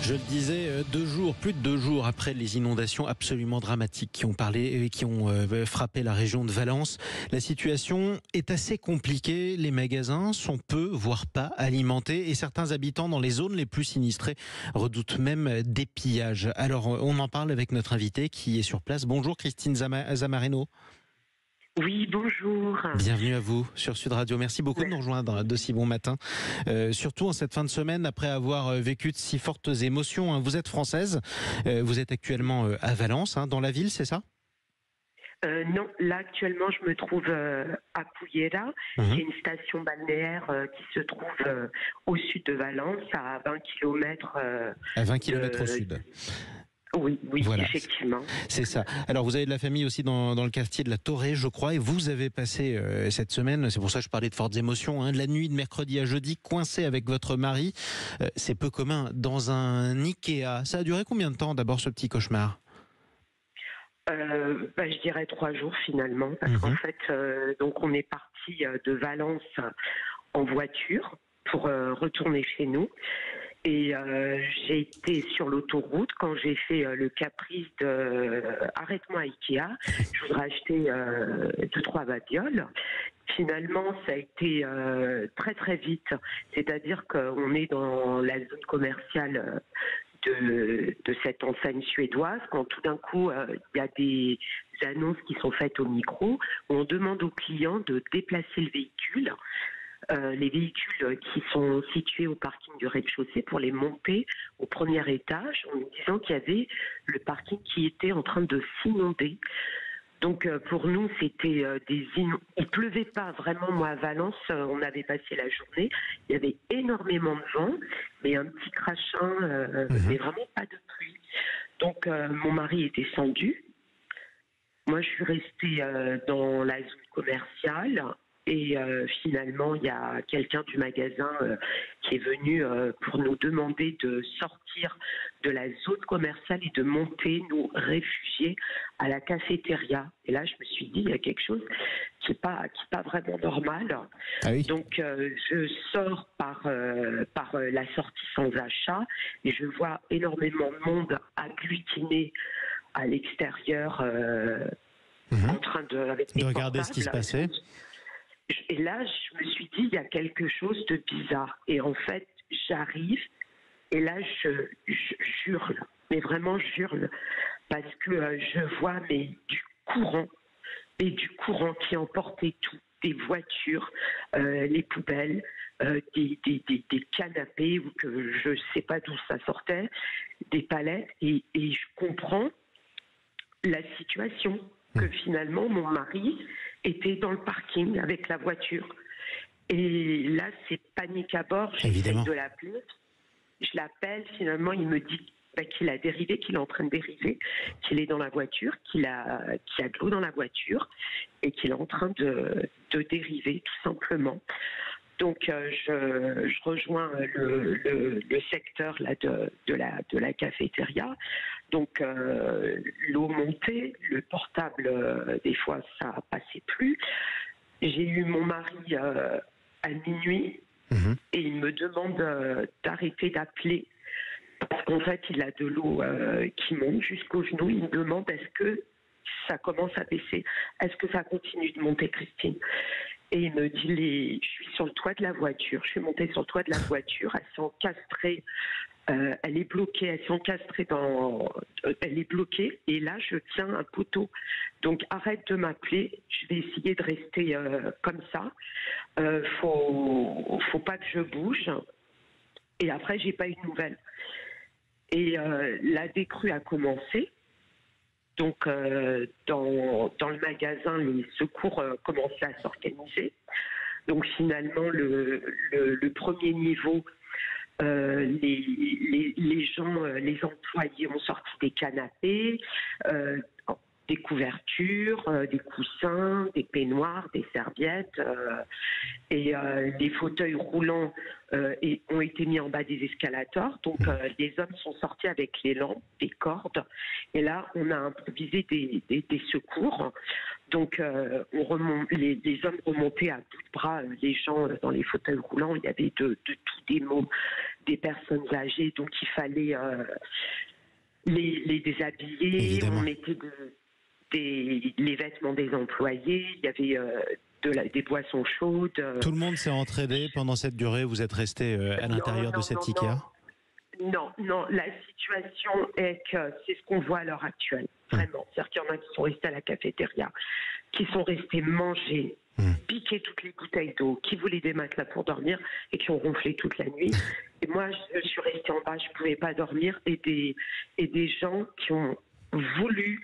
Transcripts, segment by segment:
Je le disais, plus de 2 jours après les inondations absolument dramatiques qui ont frappé la région de Valence, la situation est assez compliquée. Les magasins sont peu, voire pas alimentés, et certains habitants dans les zones les plus sinistrées redoutent même des pillages. Alors, on en parle avec notre invitée qui est sur place. Bonjour Christine Zamareno. Oui, bonjour. Bienvenue à vous sur Sud Radio. Merci beaucoup de nous rejoindre de si bon matin. Surtout en cette fin de semaine, après avoir vécu de si fortes émotions. Vous êtes française, vous êtes actuellement à Valence, dans la ville, c'est ça ? Non, là actuellement je me trouve à Pouillera, qui est une station balnéaire qui se trouve au sud de Valence, à 20 km. À 20 km au sud. Oui, voilà. Effectivement. C'est ça. Alors vous avez de la famille aussi dans le quartier de la Torre, je crois, et vous avez passé cette semaine, c'est pour ça que je parlais de fortes émotions, de la nuit de mercredi à jeudi, coincé avec votre mari. C'est peu commun, dans un Ikea. Ça a duré combien de temps d'abord ce petit cauchemar ? Je dirais 3 jours finalement, parce qu'en fait, donc on est parti de Valence en voiture pour retourner chez nous. Et j'ai été sur l'autoroute quand j'ai fait le caprice de arrête-moi Ikea, je voudrais acheter 2-3 babioles. Finalement, ça a été très très vite, c'est-à-dire qu'on est dans la zone commerciale de cette enseigne suédoise, quand tout d'un coup il y a des annonces qui sont faites au micro, où on demande aux clients de déplacer le véhicule. Les véhicules qui sont situés au parking du rez-de-chaussée pour les monter au premier étage, en nous disant qu'il y avait le parking qui était en train de s'inonder. Donc pour nous, c'était il pleuvait pas vraiment. Moi à Valence, on avait passé la journée, il y avait énormément de vent, mais un petit crachin, mais vraiment pas de pluie. Donc mon mari est descendu. Moi, je suis restée dans la zone commerciale. Et finalement, il y a quelqu'un du magasin qui est venu pour nous demander de sortir de la zone commerciale et de monter, nous réfugier à la cafétéria. Et là, je me suis dit, il y a quelque chose qui est pas vraiment normal. Ah oui. Donc, je sors par la sortie sans achat et je vois énormément de monde agglutiné à l'extérieur en train de regarder ce qui se passait. Et là, je me suis dit, il y a quelque chose de bizarre. Et en fait, j'arrive, et là, je hurle, mais vraiment j'hurle, parce que je vois du courant qui emportait tout, des voitures, les poubelles, des canapés, ou que je ne sais pas d'où ça sortait, des palettes, et je comprends la situation, que finalement, mon mari était dans le parking avec la voiture. Et là, c'est panique à bord. J'essaie de l'appeler. Je l'appelle. Finalement, il me dit qu'il a dérivé, qu'il est en train de dériver, qu'il est dans la voiture, qu'il a de l'eau dans la voiture et qu'il est en train de dériver, tout simplement. Donc, je rejoins le secteur là de la cafétéria. Donc, l'eau montait, le portable, des fois, ça passait plus. J'ai eu mon mari à minuit et il me demande d'arrêter d'appeler parce qu'en fait, il a de l'eau qui monte jusqu'aux genoux. Il me demande est-ce que ça commence à baisser ? Est-ce que ça continue de monter, Christine ? Et il me dit, je suis sur le toit de la voiture. Je suis montée sur le toit de la voiture. Elle s'est encastrée. Elle est bloquée. Elle s'est encastrée elle est bloquée. Et là, je tiens un poteau. Donc, arrête de m'appeler. Je vais essayer de rester comme ça. Faut pas que je bouge. Et après, j'ai pas eu de nouvelles. Et la décrue a commencé. Donc, dans le magasin, les secours commençaient à s'organiser. Donc, finalement, le premier niveau, les gens, les employés ont sorti des canapés. des couvertures, des coussins, des peignoirs, des serviettes, et les fauteuils roulants ont été mis en bas des escalators. Donc les hommes sont sortis avec les lampes, des cordes, et là on a improvisé des secours. Donc les hommes remontaient à bout de bras les gens dans les fauteuils roulants. Il y avait de tout, des mômes, des personnes âgées, donc il fallait les déshabiller. Évidemment. On mettait les vêtements des employés, il y avait des boissons chaudes. Tout le monde s'est entraidé pendant cette durée, vous êtes resté à l'intérieur de cette IKEA? Non, la situation est que c'est ce qu'on voit à l'heure actuelle, vraiment. C'est-à-dire qu'il y en a qui sont restés à la cafétéria, qui sont restés manger, piquer toutes les bouteilles d'eau, qui voulaient des matelas pour dormir et qui ont ronflé toute la nuit. Et moi, je suis restée en bas, je ne pouvais pas dormir, et des gens qui ont voulu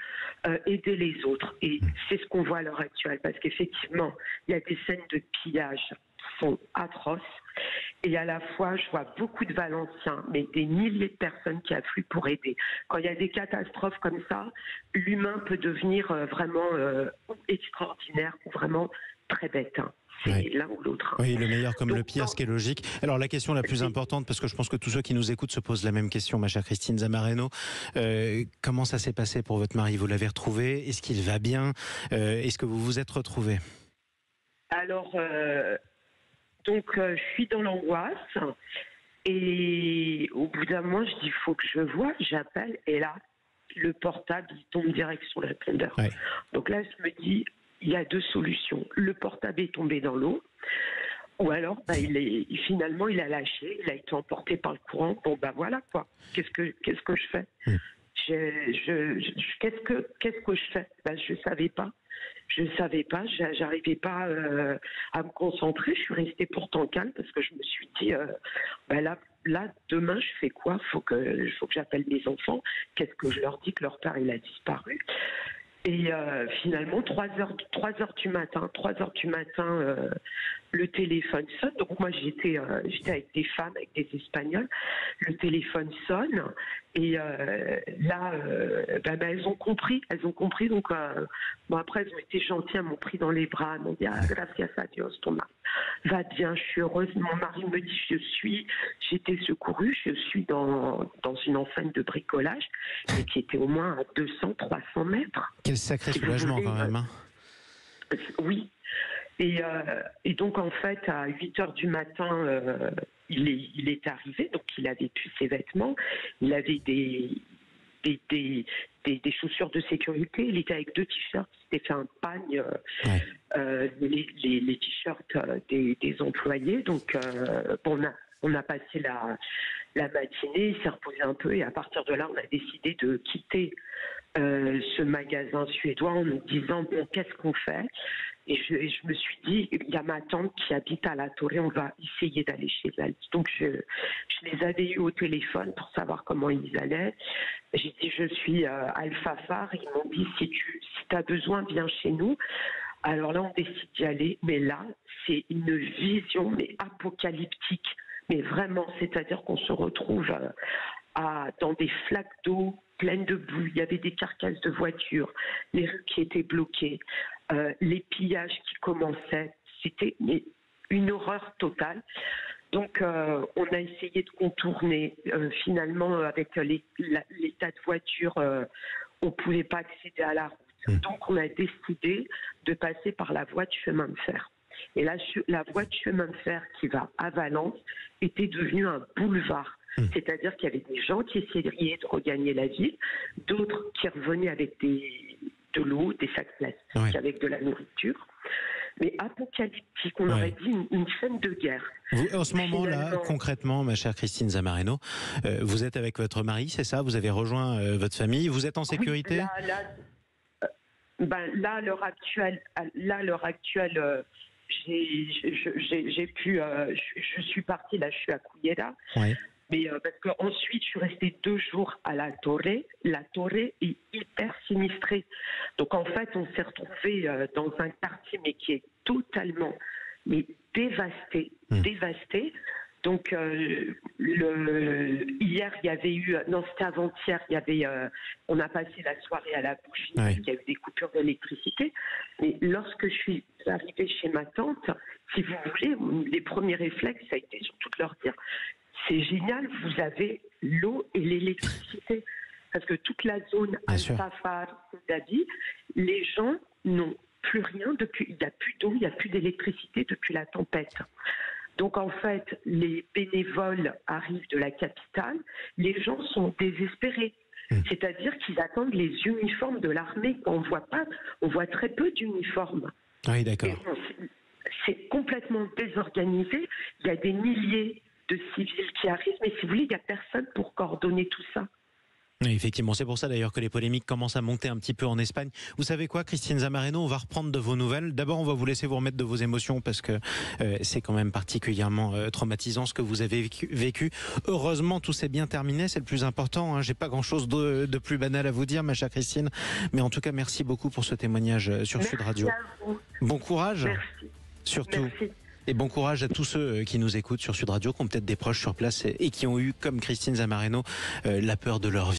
aider les autres. Et c'est ce qu'on voit à l'heure actuelle, parce qu'effectivement, il y a des scènes de pillage qui sont atroces. Et à la fois, je vois beaucoup de Valenciens, mais des milliers de personnes qui affluent pour aider. Quand il y a des catastrophes comme ça, l'humain peut devenir vraiment extraordinaire ou vraiment très bête. C'est l'un ou l'autre. Oui, le meilleur comme le pire, ce qui est logique. Alors la question la plus importante, parce que je pense que tous ceux qui nous écoutent se posent la même question, ma chère Christine Zamareno, comment ça s'est passé pour votre mari? Vous l'avez retrouvé? Est-ce qu'il va bien? Est-ce que vous vous êtes retrouvés? Alors, je suis dans l'angoisse, et au bout d'un moment, je dis, il faut que je voie, j'appelle, et là, le portable, il tombe direct sur le répondeur. Ouais. Donc là, je me dis, il y a deux solutions. Le portable est tombé dans l'eau, ou alors finalement il a lâché, il a été emporté par le courant. Bon voilà quoi. Qu'est-ce que je fais? Qu'est-ce que je fais? Je savais pas, j'arrivais pas à me concentrer. Je suis restée pourtant calme parce que je me suis dit là demain je fais quoi? Faut que j'appelle mes enfants. Qu'est-ce que je leur dis? Que leur père il a disparu. Et finalement, 3 heures du matin, le téléphone sonne. Donc moi, j'étais avec des femmes, avec des Espagnols. Le téléphone sonne et là, elles ont compris. Donc après, elles ont été gentilles, elles m'ont pris dans les bras, elles m'ont dit gracias a Dios, ton mari va bien, je suis heureuse. Mon mari me dit j'ai été secourue, je suis dans une enseigne de bricolage, mais qui était au moins à 200-300 mètres. Quel sacré soulagement quand même. Oui. Et donc en fait, à 8 heures du matin, il est arrivé, donc il avait plus ses vêtements, il avait des chaussures de sécurité, il était avec 2 t-shirts, il s'était fait un pagne, les t-shirts des employés. Donc on a passé la matinée, il s'est reposé un peu, et à partir de là, on a décidé de quitter ce magasin suédois en nous disant bon, qu'est-ce qu'on fait? Et je me suis dit, il y a ma tante qui habite à La Torre, on va essayer d'aller chez elle. Donc je les avais eus au téléphone pour savoir comment ils allaient. J'ai dit, je suis Alpha Phare. Ils m'ont dit, si tu as besoin, viens chez nous. Alors là, on décide d'y aller. Mais là, c'est une vision apocalyptique. Mais vraiment, c'est-à-dire qu'on se retrouve dans des flaques d'eau pleines de boue. Il y avait des carcasses de voitures, les rues qui étaient bloquées, les pillages qui commençaient. C'était une horreur totale. Donc, on a essayé de contourner. Finalement, avec l'état de voiture, on ne pouvait pas accéder à la route. Donc, on a décidé de passer par la voie de chemin de fer. Et la voie de chemin de fer qui va à Valence était devenue un boulevard. C'est-à-dire qu'il y avait des gens qui essayaient de regagner la ville, d'autres qui revenaient avec de l'eau, des sacs plastiques, avec de la nourriture. Mais apocalyptique, on aurait dit une scène de guerre. Vous, en ce moment-là, concrètement, ma chère Christine Zamareno, vous êtes avec votre mari, c'est ça? Vous avez rejoint votre famille, vous êtes en sécurité? Là, à l'heure actuelle, je suis partie, là je suis à Cullera, mais parce qu'ensuite je suis restée 2 jours à La Torre. La Torre est hyper sinistrée, donc en fait on s'est retrouvé dans un quartier mais qui est totalement dévasté. Donc hier, il y avait eu, non c'était avant-hier, il y avait, on a passé la soirée à la bougie, Oui. il y a eu des coupures d'électricité. Mais lorsque je suis arrivée chez ma tante, si vous voulez, les premiers réflexes, ça a été surtout de leur dire, c'est génial, vous avez l'eau et l'électricité. Parce que toute la zone Al-Safar, Dabi, les gens n'ont plus rien depuis, il n'y a plus d'eau, il n'y a plus d'électricité depuis la tempête. Donc en fait, les bénévoles arrivent de la capitale, les gens sont désespérés. C'est-à-dire qu'ils attendent les uniformes de l'armée. On voit très peu d'uniformes. Oui, d'accord. C'est complètement désorganisé. Il y a des milliers de civils qui arrivent, mais si vous voulez, il n'y a personne pour coordonner tout ça. Oui, effectivement, c'est pour ça d'ailleurs que les polémiques commencent à monter un petit peu en Espagne. Vous savez quoi, Christine Zamareno, on va reprendre de vos nouvelles. D'abord, on va vous laisser vous remettre de vos émotions parce que c'est quand même particulièrement traumatisant ce que vous avez vécu. Heureusement, tout s'est bien terminé, c'est le plus important. Hein. J'ai pas grand-chose de plus banal à vous dire, ma chère Christine. Mais en tout cas, merci beaucoup pour ce témoignage sur Sud Radio. À vous. Bon courage. Merci. Surtout. Merci. Et bon courage à tous ceux qui nous écoutent sur Sud Radio, qui ont peut-être des proches sur place et qui ont eu, comme Christine Zamareno, la peur de leur vie.